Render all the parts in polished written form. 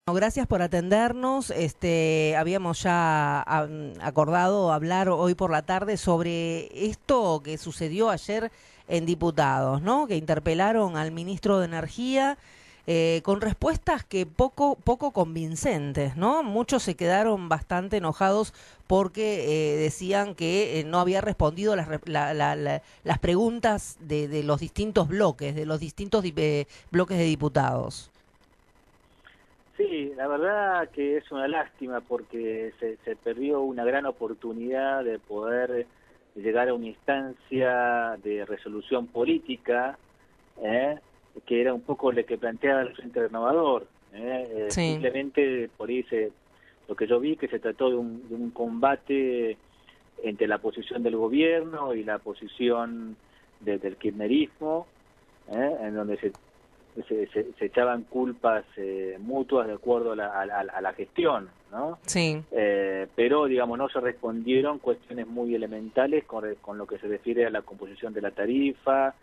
No, gracias por atendernos. Habíamos ya acordado hablar hoy por la tarde sobre esto que sucedió ayer en Diputados, ¿no? Que interpelaron al ministro de Energía con respuestas que poco convincentes, ¿no? Muchos se quedaron bastante enojados porque decían que no había respondido las preguntas de los distintos bloques, de los distintos bloques de diputados. Sí, la verdad que es una lástima porque se perdió una gran oportunidad de poder llegar a una instancia de resolución política, ¿eh? Que era un poco lo que planteaba el Frente Renovador. Sí. Simplemente por ahí lo que yo vi que se trató de un combate entre la posición del gobierno y la posición del kirchnerismo, en donde se echaban culpas mutuas de acuerdo a la gestión, ¿no? Sí. Pero, digamos, no se respondieron cuestiones muy elementales con lo que se refiere a la composición de la tarifa,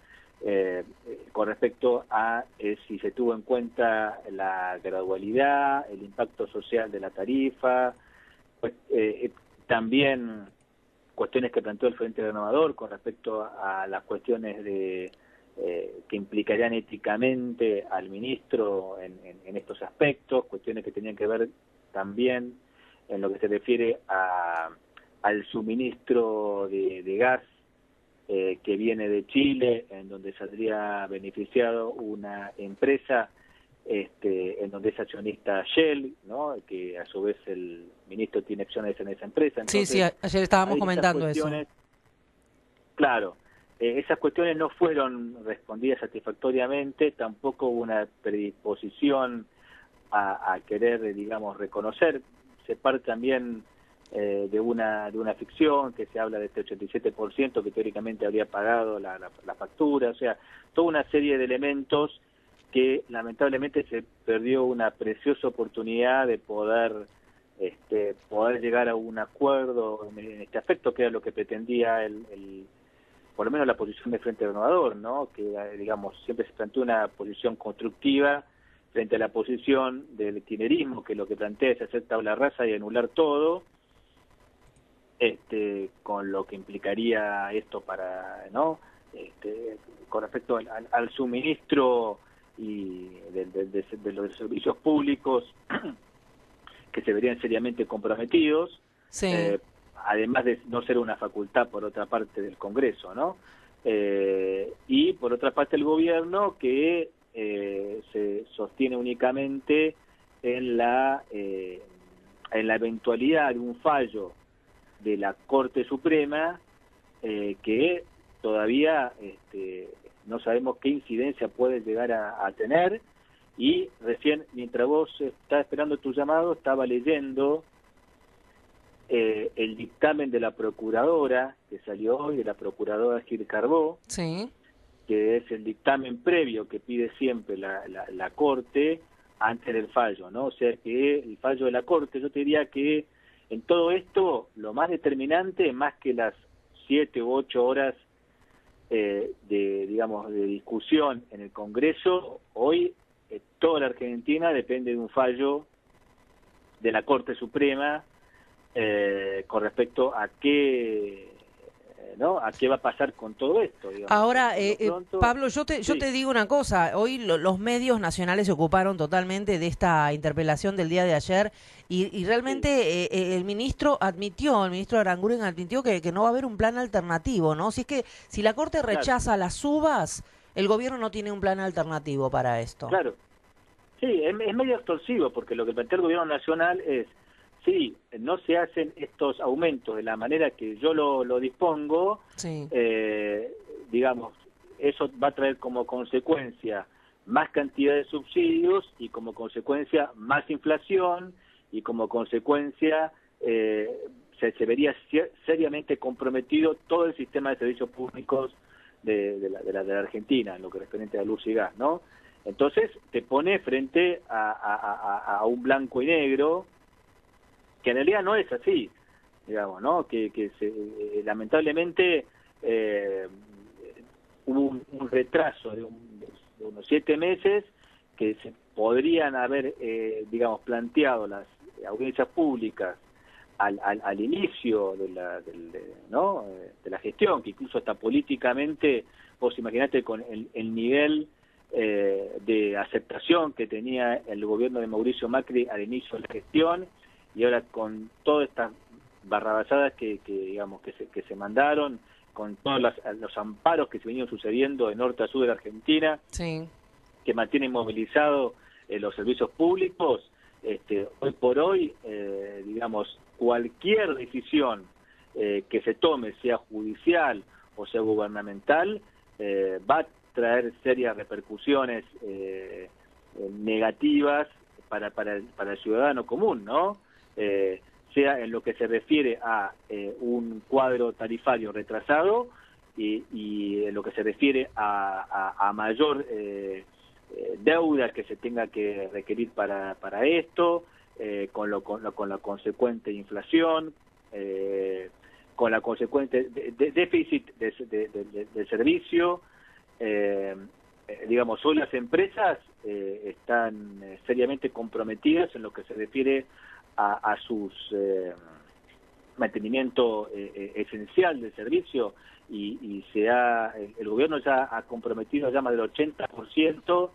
con respecto a si se tuvo en cuenta la gradualidad, el impacto social de la tarifa, pues, también cuestiones que planteó el Frente Renovador con respecto a las cuestiones que implicarían éticamente al ministro en estos aspectos, cuestiones que tenían que ver también en lo que se refiere al suministro de gas que viene de Chile, en donde saldría beneficiado una empresa en donde es accionista Shell, ¿no? Que a su vez el ministro tiene acciones en esa empresa. Sí, sí, Entonces, ayer estábamos hay esas comentando eso. cuestiones. Claro, esas cuestiones no fueron respondidas satisfactoriamente, tampoco hubo una predisposición a querer, digamos, reconocer. Se parte también de una ficción que se habla de este 87% que teóricamente habría pagado la factura, o sea, toda una serie de elementos que lamentablemente se perdió una preciosa oportunidad de poder llegar a un acuerdo en este aspecto, que era lo que pretendía por lo menos la posición del Frente Renovador, ¿no? Que, digamos, siempre se planteó una posición constructiva frente a la posición del kirchnerismo, que lo que plantea es hacer tabla rasa y anular todo, con lo que implicaría esto para, ¿no? Con respecto al suministro y de los servicios públicos que se verían seriamente comprometidos, Sí. además de no ser una facultad por otra parte del Congreso, ¿no? Y por otra parte el gobierno que se sostiene únicamente en la eventualidad de un fallo de la Corte Suprema que todavía no sabemos qué incidencia puede llegar a tener. Y recién, mientras vos estás esperando tu llamado, estaba leyendo el dictamen de la procuradora, que salió hoy, de la procuradora Gil Carbó, Sí. que es el dictamen previo que pide siempre la Corte antes del fallo, ¿no? O sea que el fallo de la Corte, yo te diría que en todo esto, lo más determinante, más que las 7 u 8 horas digamos, de discusión en el Congreso, hoy toda la Argentina depende de un fallo de la Corte Suprema con respecto a qué, ¿no? A qué va a pasar con todo esto, digamos. Ahora, Por lo pronto, Pablo, yo sí, te digo una cosa. Hoy los medios nacionales se ocuparon totalmente de esta interpelación del día de ayer y sí, realmente el ministro Aranguren admitió que no va a haber un plan alternativo, ¿no? Si es que si la Corte claro, rechaza las subas, el gobierno no tiene un plan alternativo para esto. claro. Sí, es medio extorsivo porque lo que plantea el gobierno nacional es, sí, no se hacen estos aumentos de la manera que yo lo dispongo, Sí. digamos, eso va a traer como consecuencia más cantidad de subsidios y como consecuencia más inflación y como consecuencia se vería seriamente comprometido todo el sistema de servicios públicos de la Argentina, en lo que referente a luz y gas, ¿no? Entonces te pone frente a un blanco y negro que en realidad no es así, digamos, ¿no? Lamentablemente hubo un retraso de unos 7 meses que se podrían haber, digamos, planteado las audiencias públicas al inicio de la gestión, que incluso hasta políticamente, vos imaginate con el nivel de aceptación que tenía el gobierno de Mauricio Macri al inicio de la gestión, y ahora con todas estas barrabasadas que se mandaron, con todos los amparos que se venían sucediendo de norte a sur de la Argentina, Sí. que mantienen movilizados los servicios públicos, hoy por hoy, digamos, cualquier decisión que se tome, sea judicial o sea gubernamental, va a traer serias repercusiones negativas para el ciudadano común, ¿no? Sea en lo que se refiere a un cuadro tarifario retrasado y en lo que se refiere a mayor deuda que se tenga que requerir para esto, con la consecuente inflación, con la consecuente déficit del servicio. Digamos, hoy las empresas están seriamente comprometidas en lo que se refiere a sus mantenimiento esencial del servicio, y el gobierno ya ha comprometido ya más del 80%.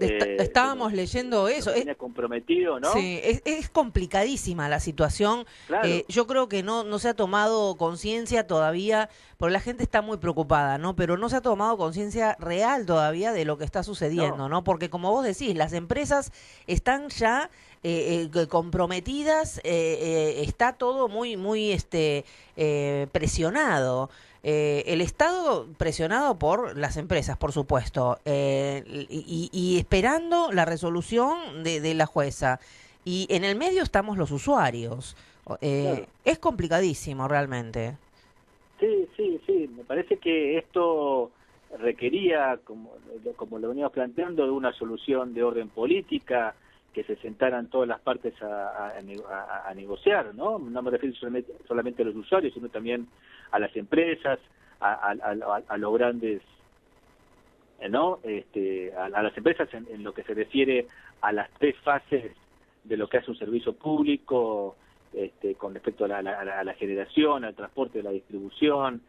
Estábamos leyendo eso. Tiene comprometido, ¿no? Sí, es complicadísima la situación. Claro. Yo creo que no se ha tomado conciencia todavía, porque la gente está muy preocupada, ¿no? Pero no se ha tomado conciencia real todavía de lo que está sucediendo, ¿no? Porque como vos decís, las empresas están ya comprometidas, está todo muy presionado. El Estado presionado por las empresas, por supuesto, y esperando la resolución de la jueza. Y en el medio estamos los usuarios. Claro. Es complicadísimo realmente. Sí. Me parece que esto requería, como lo veníamos planteando, de una solución de orden política, que se sentaran todas las partes a negociar, ¿no? No me refiero solamente a los usuarios, sino también a las empresas, a los grandes, ¿no? A las empresas en lo que se refiere a las tres fases de lo que hace un servicio público, con respecto a la generación, al transporte, a la distribución,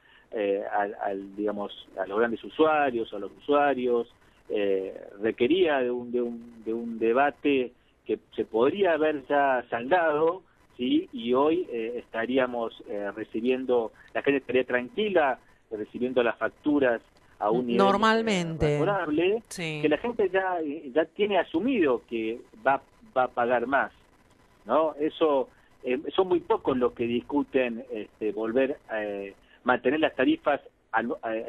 digamos, a los grandes usuarios, a los usuarios. Requería de un debate que se podría haber ya saldado, ¿sí? Y hoy estaríamos recibiendo, la gente estaría tranquila recibiendo las facturas a un nivel normalmente razonable, sí. Que la gente ya tiene asumido que va a pagar más, ¿no? Eso son muy pocos los que discuten volver a mantener las tarifas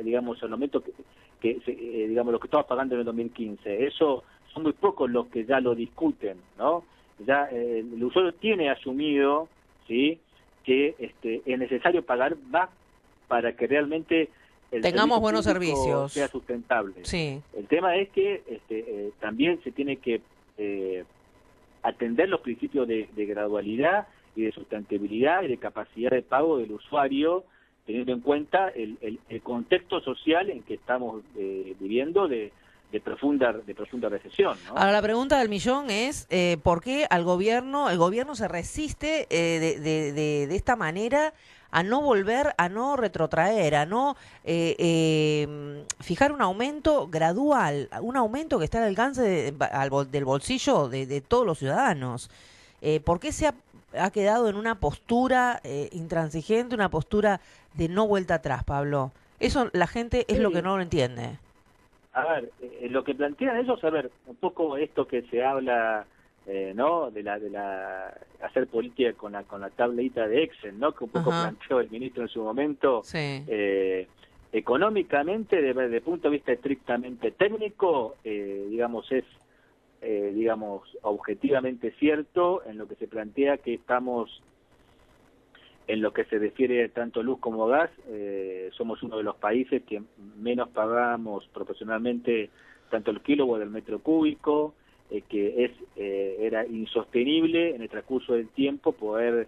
digamos al momento digamos lo que estamos pagando en el 2015. Eso son muy pocos los que ya lo discuten, ¿no? Ya el usuario tiene asumido, ¿sí?, que es necesario pagar más para que realmente tengamos buenos servicios, sea sustentable. Sí. El tema es que también se tiene que atender los principios de gradualidad y de sustentabilidad y de capacidad de pago del usuario, teniendo en cuenta el contexto social en que estamos viviendo de profunda recesión, ¿no? Ahora la pregunta del millón es ¿por qué el gobierno se resiste de esta manera a no volver, a no retrotraer, a no fijar un aumento gradual, un aumento que esté al alcance del bolsillo de todos los ciudadanos? ¿Por qué se ha quedado en una postura intransigente, una postura de no vuelta atrás, Pablo? Eso la gente es lo que no lo entiende. A ver, lo que plantean ellos, a ver, un poco esto que se habla, ¿no?, de la hacer política con la tablita de Excel, ¿no?, que un poco planteó el ministro en su momento. Sí. Económicamente, desde el punto de vista estrictamente técnico, digamos, es digamos, objetivamente cierto en lo que se plantea que estamos, en lo que se refiere tanto luz como gas, somos uno de los países que menos pagamos proporcionalmente tanto el kilowatt del metro cúbico, que era insostenible en el transcurso del tiempo poder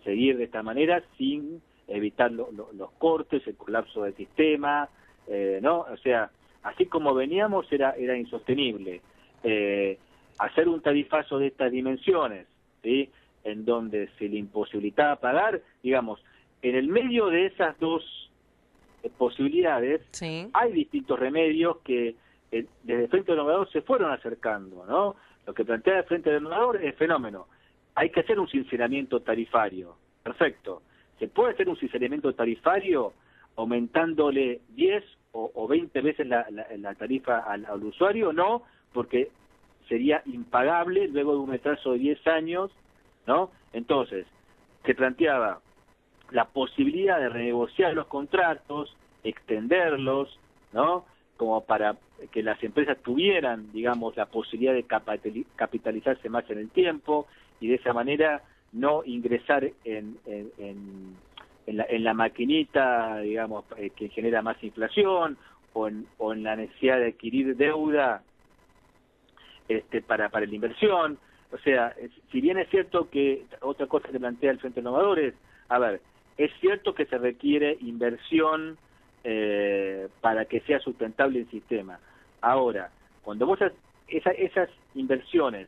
seguir de esta manera sin evitar los cortes, el colapso del sistema, ¿no? O sea, así como veníamos era insostenible. hacer un tarifazo de estas dimensiones, ¿sí?, en donde se le imposibilitaba pagar, digamos, en el medio de esas dos posibilidades, Sí. hay distintos remedios que desde el Frente Renovador se fueron acercando, ¿no? Lo que plantea el Frente Renovador es fenómeno. Hay que hacer un sinceramiento tarifario. Perfecto. ¿Se puede hacer un sinceramiento tarifario aumentándole 10 o 20 veces la tarifa al usuario? No, porque sería impagable luego de un retraso de 10 años, ¿no? Entonces, se planteaba la posibilidad de renegociar los contratos, extenderlos, ¿no?, como para que las empresas tuvieran, digamos, la posibilidad de capitalizarse más en el tiempo y de esa manera no ingresar en la maquinita, digamos, que genera más inflación o en la necesidad de adquirir deuda para la inversión. O sea, si bien es cierto que otra cosa que plantea el Frente Renovador es, a ver, es cierto que se requiere inversión para que sea sustentable el sistema. Ahora, cuando vos esas inversiones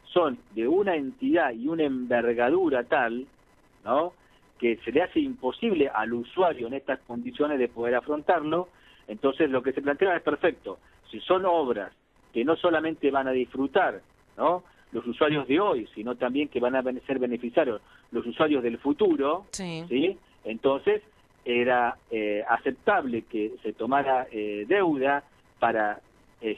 son de una entidad y una envergadura tal, ¿no?, que se le hace imposible al usuario en estas condiciones de poder afrontarlo, entonces lo que se plantea es perfecto. Si son obras que no solamente van a disfrutar, ¿no?, los usuarios de hoy, sino también que van a ser beneficiarios los usuarios del futuro, Sí. ¿sí?, entonces era aceptable que se tomara deuda para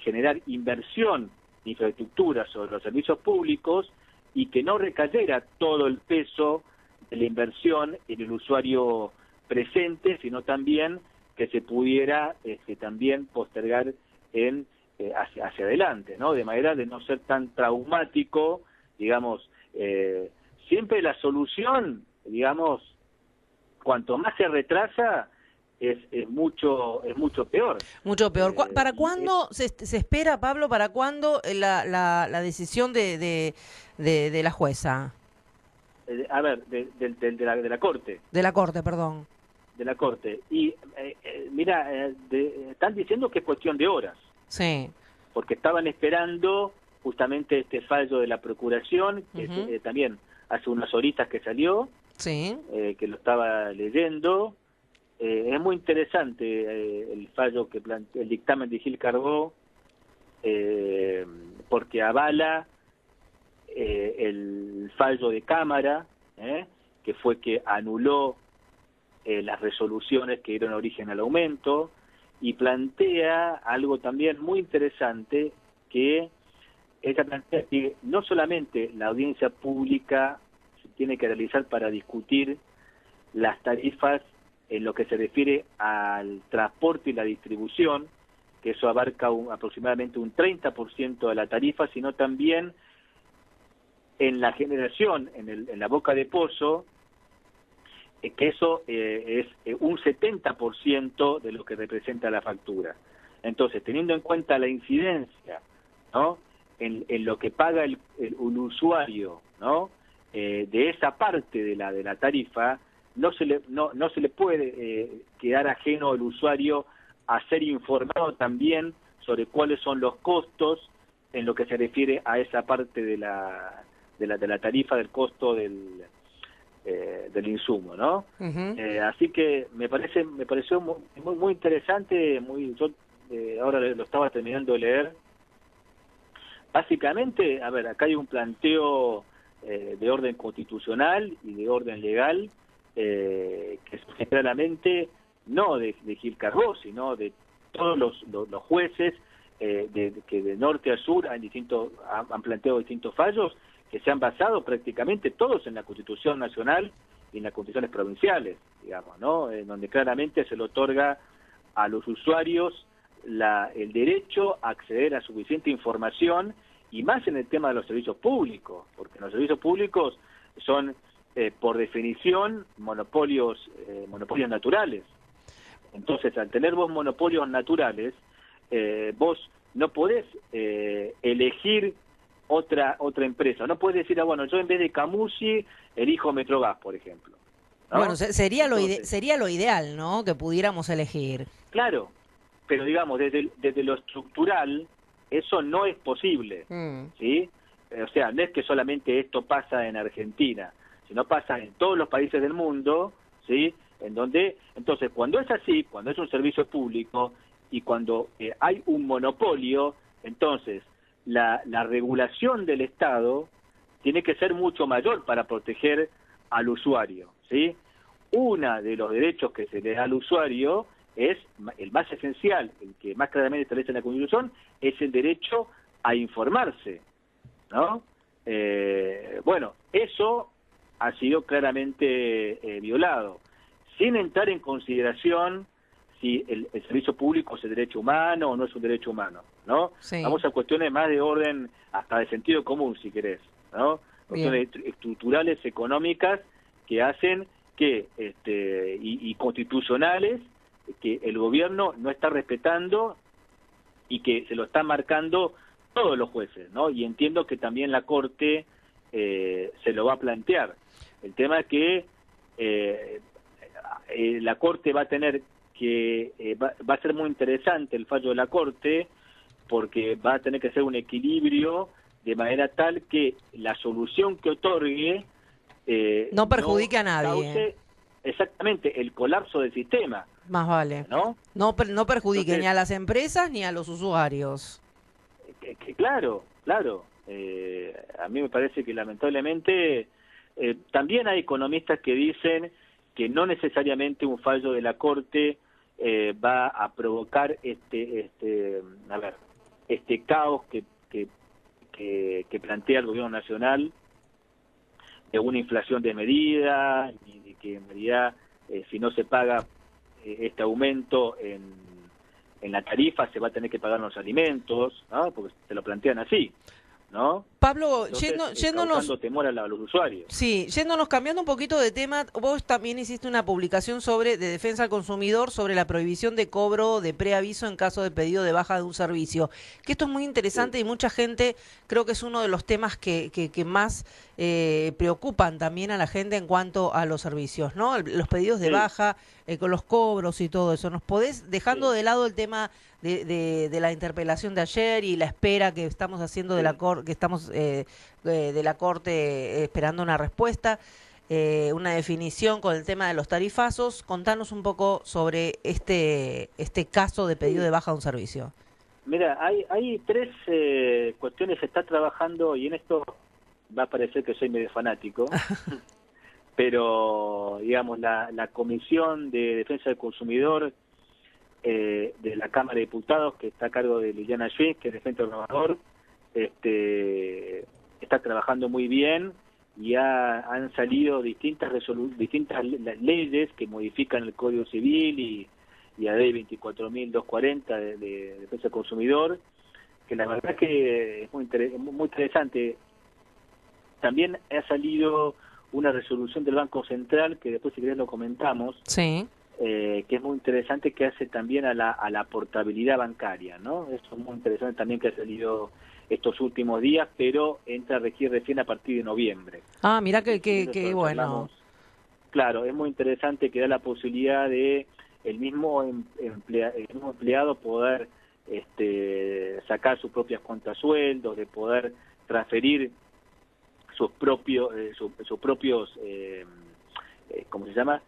generar inversión de infraestructura sobre los servicios públicos y que no recayera todo el peso de la inversión en el usuario presente, sino también que se pudiera también postergar hacia adelante, ¿no?, de manera de no ser tan traumático, digamos. Siempre la solución, digamos, cuanto más se retrasa, es mucho peor. Mucho peor. ¿Para cuándo se espera, Pablo, para cuándo la decisión de la jueza? A ver, de la Corte. De la Corte, perdón. De la Corte. Y mira, están diciendo que es cuestión de horas. Sí. Porque estaban esperando justamente este fallo de la Procuración, que también hace unas horitas que salió, Sí. Que lo estaba leyendo. Es muy interesante el fallo el dictamen de Gil Carbó, porque avala el fallo de Cámara, que fue que anuló las resoluciones que dieron origen al aumento, y plantea algo también muy interesante, que ella plantea que no solamente la audiencia pública se tiene que realizar para discutir las tarifas en lo que se refiere al transporte y la distribución, que eso abarca aproximadamente un 30% de la tarifa, sino también en la generación, en la boca de pozo, que eso es un 70% de lo que representa la factura. Entonces, teniendo en cuenta la incidencia, ¿no?, en lo que paga un usuario, ¿no?, de esa parte de la tarifa, no se le puede quedar ajeno al usuario a ser informado también sobre cuáles son los costos en lo que se refiere a esa parte de la tarifa, del costo del insumo, ¿no? Así que me pareció muy interesante, yo ahora lo estaba terminando de leer. Básicamente, a ver, acá hay un planteo de orden constitucional y de orden legal, que surge claramente no de Gil Carbó, sino de todos los jueces que de norte a sur han planteado distintos fallos que se han basado prácticamente todos en la Constitución Nacional y en las constituciones provinciales, digamos, ¿no?, donde claramente se le otorga a los usuarios el derecho a acceder a suficiente información, y más en el tema de los servicios públicos, porque los servicios públicos son, por definición, monopolios naturales. Entonces, al tener vos monopolios naturales, vos no podés elegir otra empresa. No puedes decir, bueno, yo en vez de Camusi elijo Metrogas, por ejemplo, ¿no? Bueno, sería lo ideal, ¿no?, que pudiéramos elegir. Claro, pero digamos, desde lo estructural eso no es posible, ¿sí? O sea, no es que solamente esto pasa en Argentina, sino pasa en todos los países del mundo, ¿sí? En donde, entonces, cuando es así, cuando es un servicio público y cuando hay un monopolio, entonces la regulación del Estado tiene que ser mucho mayor para proteger al usuario, ¿sí? Uno de los derechos que se le da al usuario es el más esencial, el que más claramente establece en la Constitución, es el derecho a informarse, ¿no? Bueno, eso ha sido claramente violado, sin entrar en consideración si el servicio público es un derecho humano o no es un derecho humano, ¿no? Sí. Vamos a cuestiones más de orden, hasta de sentido común, si querés, ¿no? Cuestiones estructurales, económicas, que hacen que, y constitucionales, que el gobierno no está respetando y que se lo están marcando todos los jueces, ¿no? Y entiendo que también la Corte se lo va a plantear. El tema es que la Corte va a tener que, va a ser muy interesante el fallo de la Corte, porque va a tener que ser un equilibrio de manera tal que la solución que otorgue no perjudique a nadie. Cause exactamente el colapso del sistema. Más vale. ¿No? No perjudique Entonces, ni a las empresas ni a los usuarios. Claro. A mí me parece que lamentablemente también hay economistas que dicen que no necesariamente un fallo de la Corte va a provocar este caos que plantea el gobierno nacional, de una inflación desmedida, y de que en realidad si no se paga este aumento en la tarifa se va a tener que pagar los alimentos, ¿no? Porque se lo plantean así, ¿no? Pablo, Entonces, yéndonos... causando temor a los usuarios. Sí, yéndonos, cambiando un poquito de tema, vos también hiciste una publicación de defensa al consumidor sobre la prohibición de cobro de preaviso en caso de pedido de baja de un servicio. Que esto es muy interesante, sí. Y mucha gente, creo que es uno de los temas que más preocupan también a la gente en cuanto a los servicios, ¿no? Los pedidos de baja, con los cobros y todo eso. ¿Nos podés, dejando de lado el tema de la interpelación de ayer y la espera que estamos haciendo de la Corte, que estamos de la Corte esperando una respuesta, una definición con el tema de los tarifazos? Contanos un poco sobre este caso de pedido de baja de un servicio. Mira, hay tres cuestiones que está trabajando, y en esto va a parecer que soy medio fanático, pero digamos la Comisión de Defensa del Consumidor de la Cámara de Diputados, que está a cargo de Liliana Schwinn, que es el Frente Renovador, está trabajando muy bien, y han salido distintas leyes que modifican el Código Civil y la Ley 24.240 de Defensa del Consumidor, que la verdad que es muy interesante. También ha salido una resolución del Banco Central, que después si querés lo comentamos, sí. Que es muy interesante, que hace también a la portabilidad bancaria, ¿no? Eso es muy interesante también, que ha salido estos últimos días, pero entra a regir recién a partir de noviembre. Ah, mira que bueno. Claro, es muy interesante, que da la posibilidad de el mismo empleado poder sacar sus propias cuentas sueldos, de poder transferir sus propios ¿cómo se llama?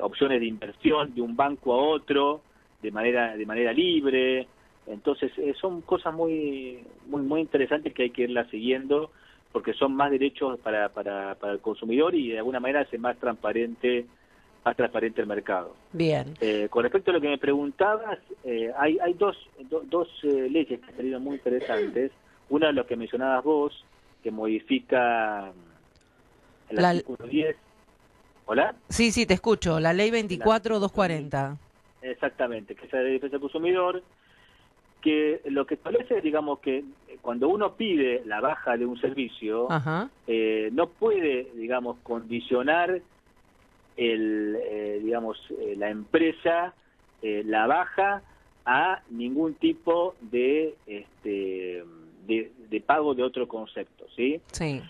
Opciones de inversión de un banco a otro de manera libre. Entonces son cosas muy interesantes, que hay que irlas siguiendo, porque son más derechos para el consumidor, y de alguna manera hace más transparente el mercado. Bien. Con respecto a lo que me preguntabas, hay dos leyes que han salido muy interesantes. Una, lo que mencionabas vos, que modifica el artículo 10. ¿Hola? Sí, te escucho. La ley 24.240. Exactamente, que es la ley de defensa del consumidor, que lo que establece, digamos, que cuando uno pide la baja de un servicio, no puede, digamos, condicionar la empresa la baja a ningún tipo de pago de otro concepto, ¿sí? Sí.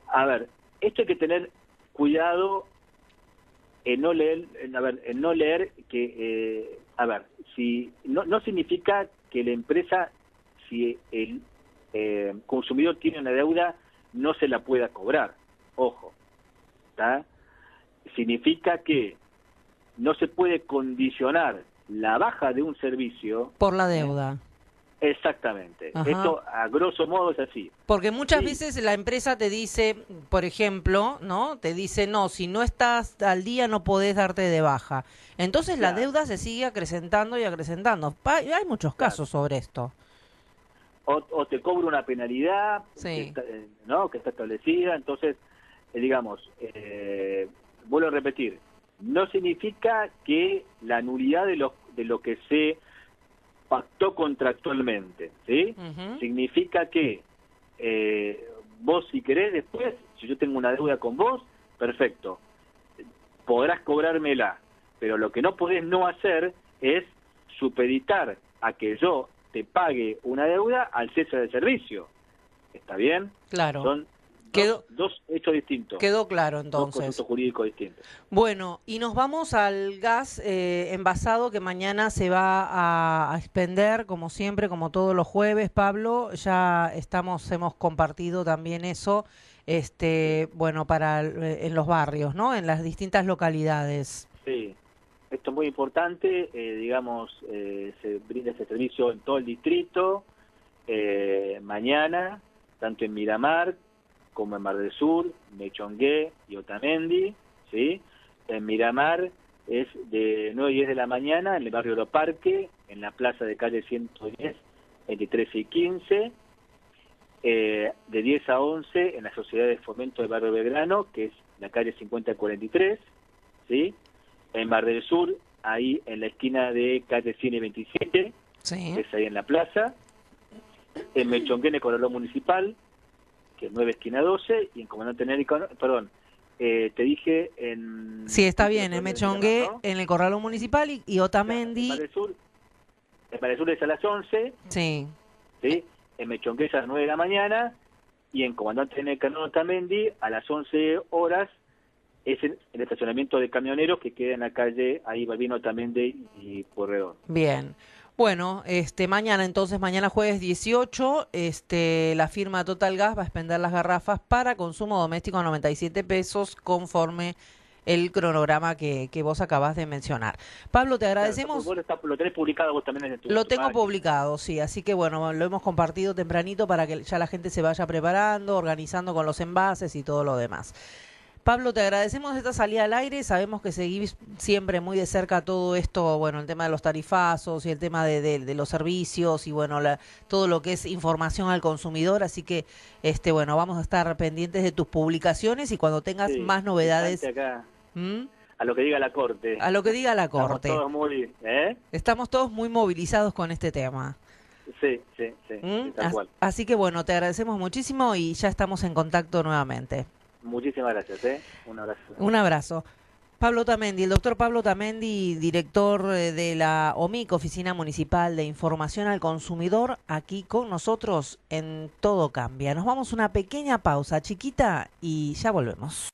A ver, esto hay que tener cuidado en no leer, que, si no significa que la empresa si el consumidor tiene una deuda, no se la pueda cobrar. Ojo, ¿está? Significa que no se puede condicionar la baja de un servicio por la deuda. Exactamente. Ajá. Esto, a grosso modo, es así. Porque muchas Sí. veces la empresa te dice, por ejemplo, ¿no? Te dice, no, si no estás al día no podés darte de baja. Entonces la Claro. deuda se sigue acrecentando y acrecentando. Hay muchos Claro. casos sobre esto. O te cobra una penalidad, Sí. que está, ¿no? Que está establecida. Entonces, digamos, vuelvo a repetir, no significa que la nulidad de lo que se pactó contractualmente, ¿sí? Ujú. Significa que vos, si querés, después, si yo tengo una deuda con vos, perfecto, podrás cobrármela, pero lo que no podés no hacer es supeditar a que yo te pague una deuda al cese del servicio. ¿Está bien? Claro. Son Quedó- dos hechos distintos, Quedó claro dos entonces. conceptos jurídicos distintos. Bueno, y nos vamos al gas envasado que mañana se va a expender, como siempre, como todos los jueves, Pablo. Ya hemos compartido también eso, bueno, en los barrios, ¿no? En las distintas localidades. Sí, esto es muy importante, digamos, se brinda ese servicio en todo el distrito, mañana, tanto en Miramar como en Mar del Sur, Mechongué y Otamendi, ¿sí? En Miramar es de 9 y 10 de la mañana en el barrio Aeroparque, en la plaza de calle 110, entre 13 y 15, de 10 a 11 en la Sociedad de Fomento del Barrio Belgrano, que es la calle 5043, ¿sí? En Mar del Sur, ahí en la esquina de calle 100 y 27, Sí. que es ahí en la plaza. En Mechongué, en el Corralón Municipal, que es 9 esquina 12, y en Comandante Nérico, perdón, te dije en... Sí, está bien, en Mechongué, ¿no? en el Corralón Municipal y En Mar Otamendi. del Sur, en Mar del Sur es a las 11, Sí. ¿sí? En Mechongué es a las 9 de la mañana, y en Comandante Nérico Otamendi a las 11 horas, es en el estacionamiento de camioneros que queda en la calle ahí Balbino Otamendi y Pueyrredón. Bien. Bueno, mañana jueves 18, la firma Total Gas va a expender las garrafas para consumo doméstico a 97 pesos conforme el cronograma que vos acabás de mencionar. Pablo, te agradecemos. Claro, lo tenés publicado vos también en tu Lo tengo página. publicado, sí, así que bueno, lo hemos compartido tempranito para que ya la gente se vaya preparando, organizando con los envases y todo lo demás. Pablo, te agradecemos esta salida al aire, sabemos que seguís siempre muy de cerca todo esto, bueno, el tema de los tarifazos y el tema de los servicios y bueno, todo lo que es información al consumidor, así que bueno, vamos a estar pendientes de tus publicaciones y cuando tengas Sí, más novedades. acá, ¿Mm? a lo que diga la Corte. A lo que diga la Estamos Corte. todos muy... ¿eh? Estamos todos muy movilizados con este tema. Sí, ¿Mm? tal cual. Así que bueno, te agradecemos muchísimo y ya estamos en contacto nuevamente. Muchísimas gracias, un abrazo. Un abrazo. Pablo Otamendi, el doctor Pablo Otamendi, director de la OMIC, Oficina Municipal de Información al Consumidor, aquí con nosotros en Todo Cambia. Nos vamos a una pequeña pausa chiquita y ya volvemos.